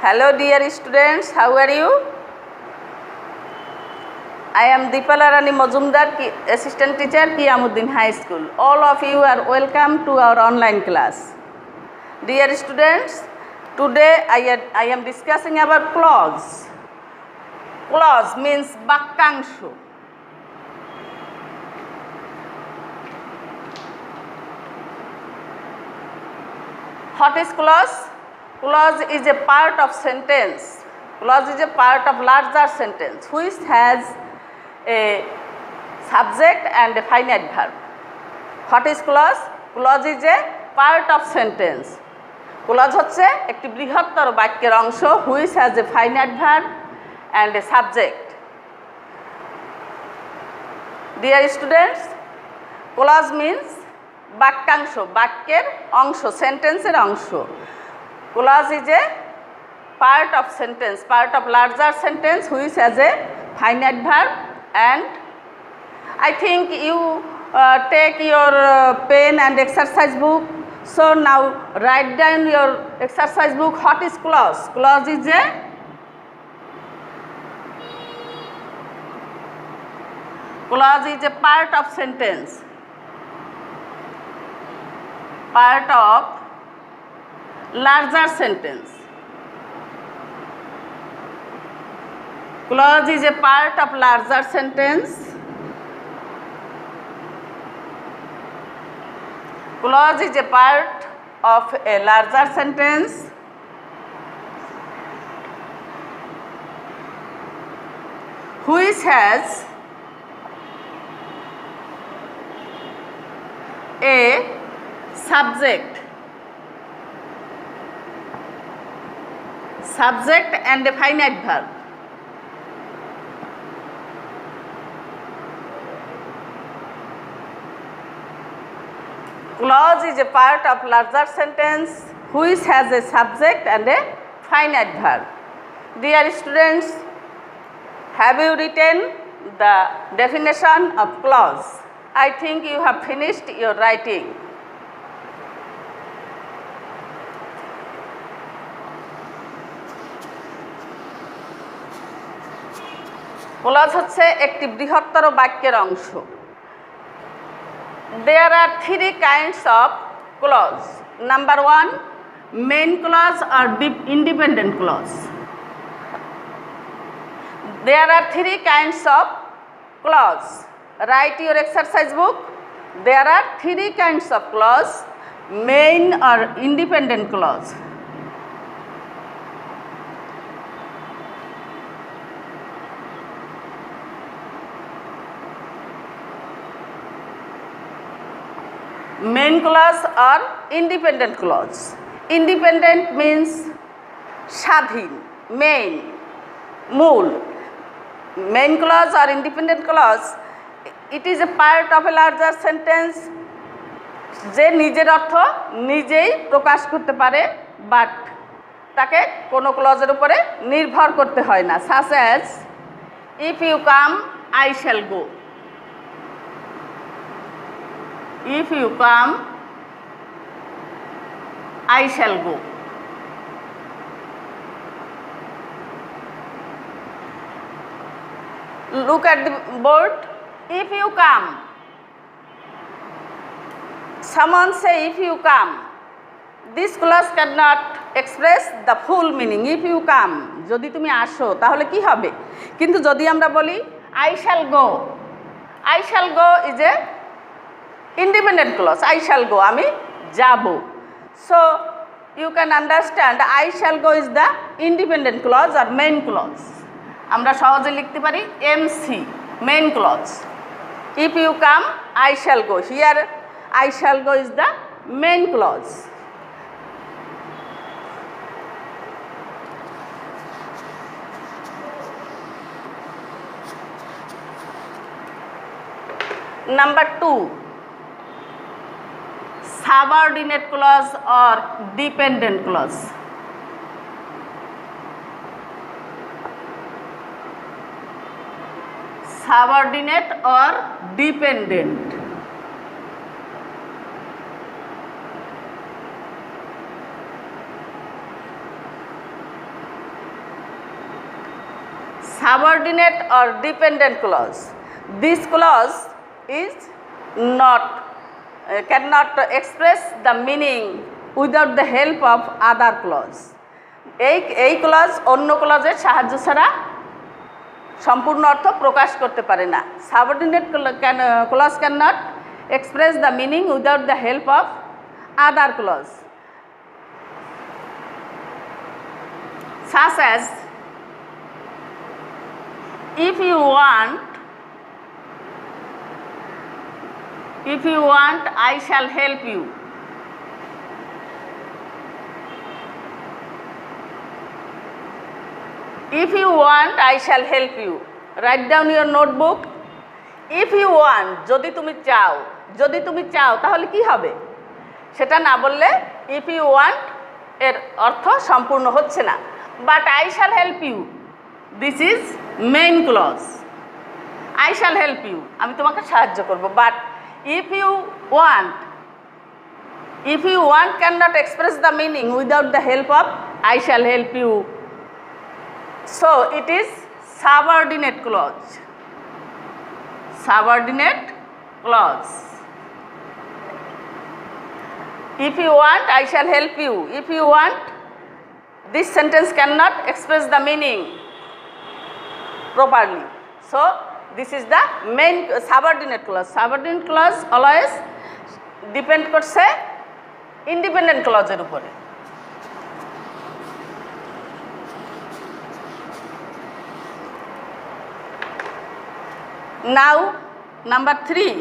Hello dear students, how are you? I am Deepala Rani Majumdar, Assistant Teacher, Qiyamuddin High School. All of you are welcome to our online class. Dear students, today I am discussing about clause. Clause means বাক্যাংশ. What is clause? Clause is a part of sentence. Clause is a part of larger sentence which has a subject and a finite verb. What is clause? Clause is a part of sentence. Clause হচ্ছে একটি বৃহত্তর বাক্যের অংশ which has a finite verb and a subject. Dear students, clause means বাক্যাংশ, বাক্যের অংশ, সেন্টেন্সের অংশ. Clause is a part of sentence, part of larger sentence which has a finite verb, and I think you take your pen and exercise book. So now write down your exercise book. What is clause? Clause is a part of sentence, part of larger sentence. Clause is a part of larger sentence. Clause is a part of a larger sentence which has a subject and a finite verb. Clause is a part of larger sentence which has a subject and a finite verb. Dear students, have you written the definition of clause? I think you have finished your writing. Clause হচ্ছে একটি বৃহত্তর বাক্যের অংশ. There are three kinds of clause. Number one, main clause or independent clause. There are three kinds of clause. Write your exercise book. There are three kinds of clause: main or independent clause. Main clause or independent clause. Independent means স্বাধীন, main, মূল. Main clause or independent clause, it is a part of a larger sentence যে নিজের অর্থ নিজেই প্রকাশ করতে পারে, but তাকে কোনো ক্লজের উপরে নির্ভর করতে হয় না. such as if you come I shall go. If you come, I shall go. Look at the board. If you come. Someone say if you come. This clause cannot express the full meaning. If you come, যদি তুমি আসো তাহলে কি হবে? কিন্তু যদি আমরা বলি I shall go. I shall go is a independent clause. I shall go, আমি যাব. So you can understand I shall go is the independent clause or main clause. আমরা সহজে লিখতে পারি MC, main clause. If you come I shall go. Here I shall go is the main clause. Number 2, subordinate clause or dependent clause. Subordinate or dependent. subordinate or dependent clause. This clause is not cannot express the meaning without the help of other clause. এই clause অন্য ক্লজের সাহায্য ছাড়া সম্পূর্ণ অর্থ প্রকাশ করতে পারে না। Subordinate clause cannot express the meaning without the help of other clause, such as if you want I shall help you. If you want I shall help you. Write down your notebook. If you want, যদি তুমি চাও তাহলে কি হবে, সেটা না বললে if you want এর অর্থ সম্পূর্ণ হচ্ছে না। But I shall help you, this is main clause. I shall help you, আমি তোমাকে সাহায্য করব। But if you want cannot express the meaning without the help of I shall help you, so it is subordinate clause. Subordinate clause. If you want I shall help you. If you want, this sentence cannot express the meaning properly, so this is the main subordinate clause. Subordinate clause always depend করছে independent clause এর উপরে। Now number 3,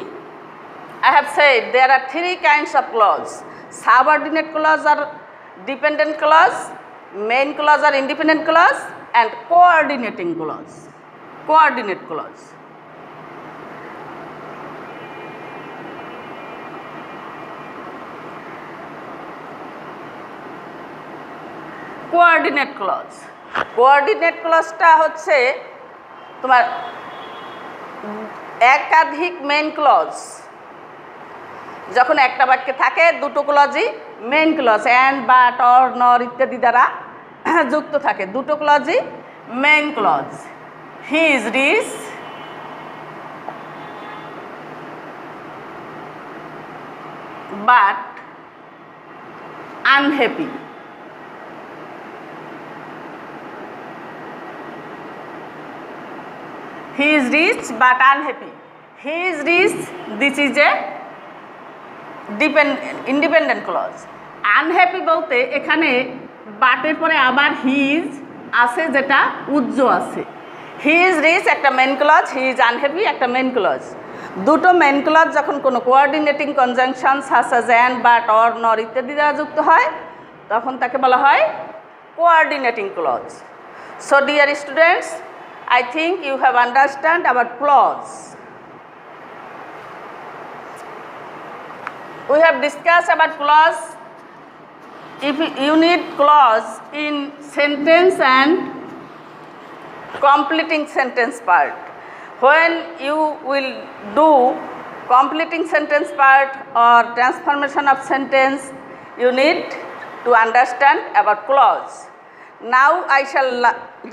I have said there are 3 kinds of clause. Subordinate clause or dependent clause, main clause or independent clause, and coordinating clause. Coordinate clause. Coordinate clause, coordinate ক্লজটা হচ্ছে তোমার একাধিক main clause, যখন একটা বাক্যে থাকে দুটো ক্লজই main clause, and but or nor ইত্যাদি দ্বারা যুক্ত থাকে, দুটো ক্লজই main clause. He is rich, but unhappy. He is rich but unhappy. He is rich, this is a independent clause. Unhappy বলতে এখানে বাটের পরে আবার হি ইজ আছে, যেটা উজ্জ আছে। হি ইজ রিচ একটা main clause, he is unhappy একটা মেন ক্লজ। দুটো মেন ক্লজ যখন কোনো coordinating conjunction such as and, but, or, nor ইত্যাদি দ্বারা যুক্ত হয় তখন তাকে বলা হয় coordinating clause. So dear students, I think you have understand about clause. We have discussed about clause. If you need clause in sentence and completing sentence part. When you will do completing sentence part or transformation of sentence, you need to understand about clause. Now I shall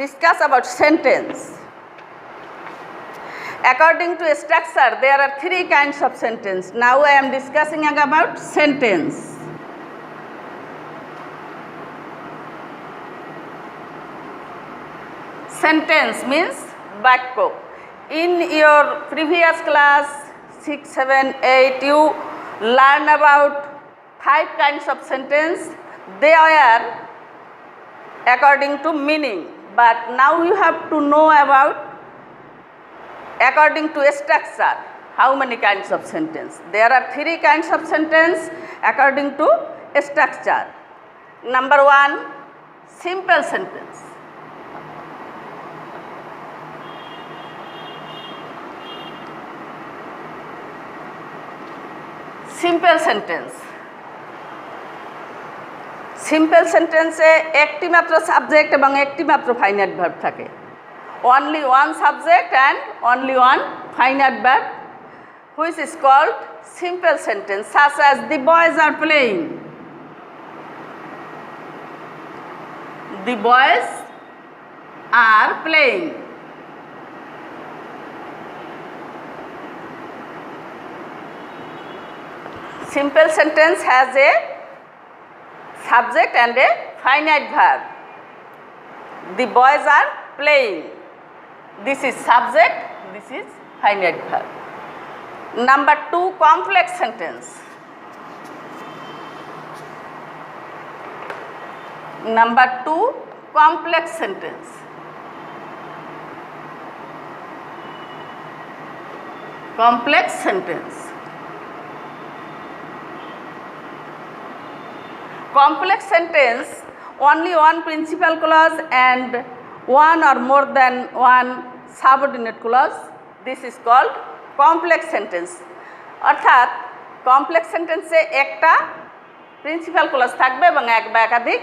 discuss about sentence. According to structure, there are 3 kinds of sentence. Now I am discussing about sentence. Sentence means বাক্য. In your previous class 6, 7, 8, you learn about 5 kinds of sentence. They are according to meaning, but now you have to know about according to structure how many kinds of sentence. There are 3 kinds of sentence according to structure. Number 1, simple sentence. Simple sentence. Simple সেন্টেন্সে একটি মাত্র subject এবং একটি মাত্র finite verb থাকে। Only one subject and only one finite verb, which is called simple sentence, such as the boys are playing. The boys are playing, Simple sentence has a subject and a finite verb. The boys are playing. This is subject, this is finite verb. Number 2, complex sentence. Number 2, complex sentence. Complex sentence. Complex sentence, only one principal clause and one or more than one subordinate clause. This is called complex sentence. অর্থাৎ complex সেন্টেন্সে একটা principal clause থাকবে এবং এক বা একাধিক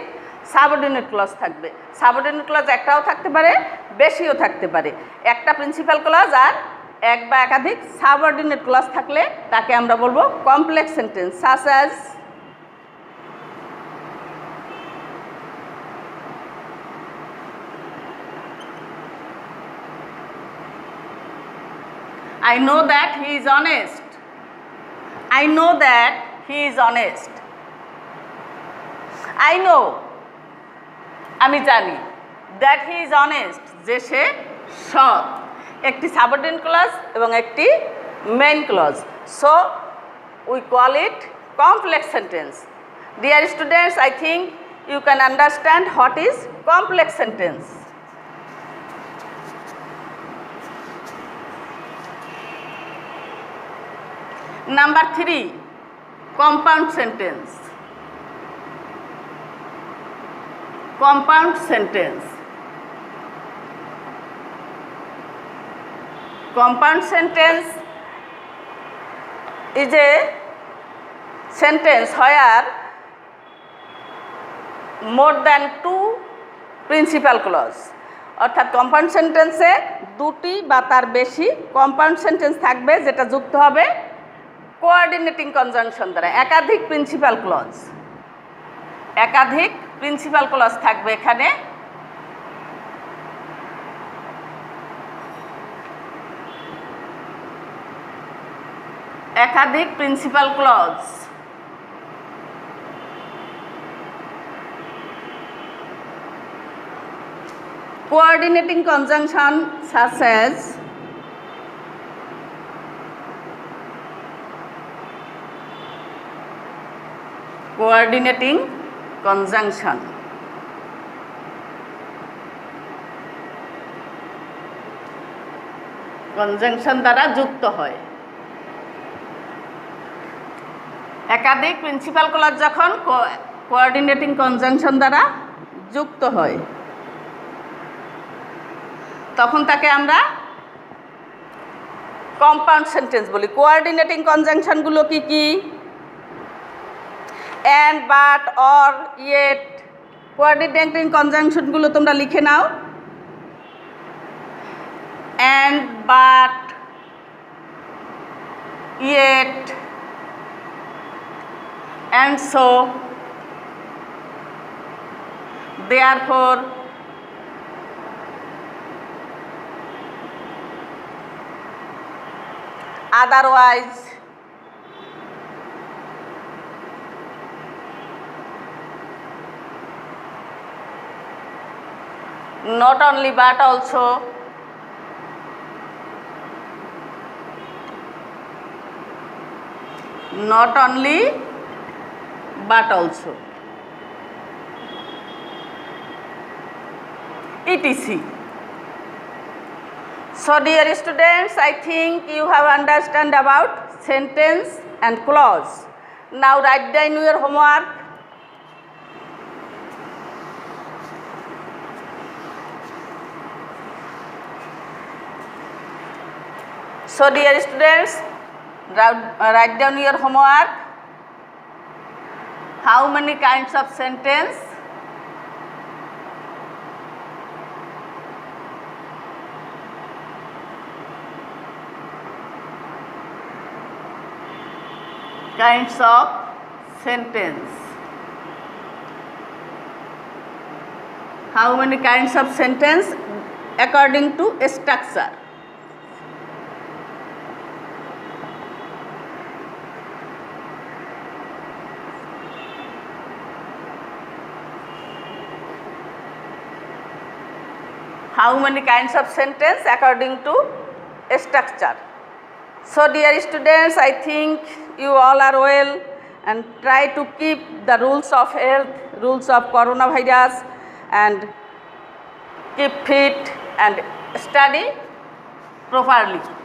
subordinate clause থাকবে। Subordinate clause একটাও থাকতে পারে, বেশিও থাকতে পারে। একটা প্রিন্সিপাল ক্লজ আর এক বা একাধিক সাবঅর্ডিনেট ক্লজ থাকলে তাকে আমরা বলবো complex sentence. Such as I know that he is honest. I know that he is honest. I know, আমি জানি, that he is honest, যে সে সৎ। একটি সাবঅর্ডিনেট ক্লজ এবং একটি main clause. So we call it complex sentence. Dear students, I think you can understand what is complex sentence. Number 3, compound sentence. Compound sentence. Compound sentence is a sentence where more than 2 principal clause. অর্থাৎ compound সেন্টেন্সে দুটি বা তার বেশি compound sentence থাকবে যেটা যুক্ত হবে কোঅর্ডিনেটিং কনজাংশন দ্বারা। একাধিক প্রিন্সিপাল ক্লজ, একাধিক প্রিন্সিপাল ক্লজ থাকবে এখানে। একাধিক principal clause. Coordinating conjunction such as coordinating conjunction. Conjunction দ্বারা যুক্ত হয়। একাধিক প্রিন্সিপাল ক্লজ যখন কোঅর্ডিনেটিং কনজাংশন দ্বারা যুক্ত হয় তখন তাকে আমরা কম্পাউন্ড সেন্টেন্স বলি। কোঅর্ডিনেটিং কনজাংশনগুলো কি কি? and, but, or, yet। Coordinating কনজাংশনগুলো তোমরা লিখে নাও। and, but, yet, and so, therefore, otherwise, not only but also, not only but also, etc. So dear students, I think you have understand about sentence and clause. Now write down your homework. So dear students, write down your homework. How many kinds of sentence? Kinds of sentence. How many kinds of sentence according to a structure? how many kinds of sentence according to structure. So dear students, I think you all are well and try to keep the rules of health, rules of coronavirus, and keep fit and study properly.